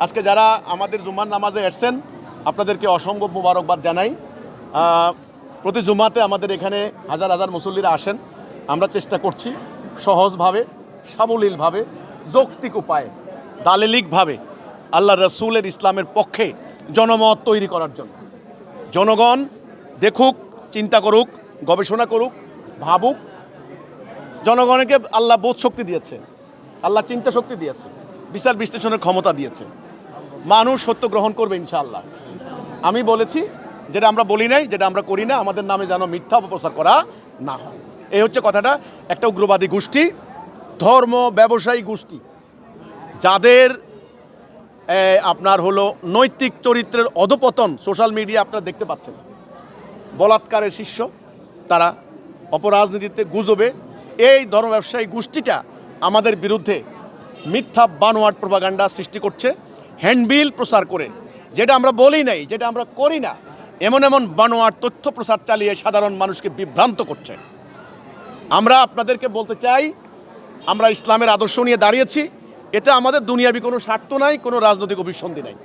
আজকে যারা আমাদের জুমার নামাজে এসছেন আপনাদেরকে অসংখ্য মোবারকবাদ জানাই। প্রতি জুমাতে আমাদের এখানে হাজার হাজার মুসল্লিরা আসেন। আমরা চেষ্টা করছি সহজভাবে, সাবলীলভাবে, যৌক্তিক উপায়ে, দালিলিকভাবে আল্লাহ রসুলের ইসলামের পক্ষে জনমত তৈরি করার জন্য। জনগণ দেখুক, চিন্তা করুক, গবেষণা করুক, ভাবুক। জনগণকে আল্লাহ বোধ শক্তি দিয়েছে, আল্লাহ চিন্তা শক্তি দিয়েছে, বিচার বিশ্লেষণের ক্ষমতা দিয়েছে। মানুষ সত্য গ্রহণ করবে ইনশাআল্লাহ। আমি বলেছি যেটা আমরা বলি নাই, যেটা আমরা করি না, আমাদের নামে যেন মিথ্যা অপপ্রচার করা না হয়। এই হচ্ছে কথাটা। একটা উগ্রবাদী গোষ্ঠী, ধর্ম ব্যবসায়ী গোষ্ঠী, যাদের আপনার হলো নৈতিক চরিত্রের অধপতন সোশ্যাল মিডিয়া আপনারা দেখতে পাচ্ছেন। বলাৎকারের শিষ্য তারা, অপরাজনীতিতে গুজবে এই ধর্ম ব্যবসায়ী গোষ্ঠীটা আমাদের বিরুদ্ধে মিথ্যা বানোয়াট প্রপাগান্ডা সৃষ্টি করছে, হ্যান্ডবিল প্রচার করে, যেটা আমরা বলি নাই, যেটা আমরা করি না, এমন এমন বানোয়াট তথ্য প্রচার চালিয়ে সাধারণ মানুষকে বিভ্রান্ত করছে। আমরা আপনাদেরকে বলতে চাই, আমরা ইসলামের আদর্শ নিয়ে দাঁড়িয়েছি। এতে আমাদের দুনিয়াবি কোনো স্বার্থ নাই, কোনো রাজনৈতিক অভিসন্ধি নাই।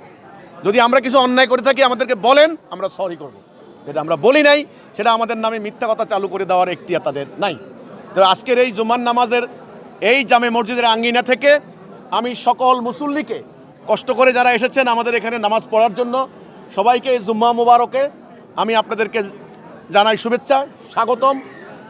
যদি আমরা কিছু অন্যায় করে থাকি আমাদেরকে বলেন, আমরা সরি করব। যেটা আমরা বলি নাই সেটা আমাদের নামে মিথ্যা কথা চালু করে দেওয়ার এখতিয়ার তাদের নাই। তো আজকের এই জুমার নামাজের এই জামে মসজিদের আঙ্গিনা থেকে আমি সকল মুসল্লিকে, কষ্ট করে যারা এসেছেন আমাদের এখানে নামাজ পড়ার জন্য, সবাইকে এই জুম্মা মুবারকে আমি আপনাদেরকে জানাই শুভেচ্ছা, স্বাগতম।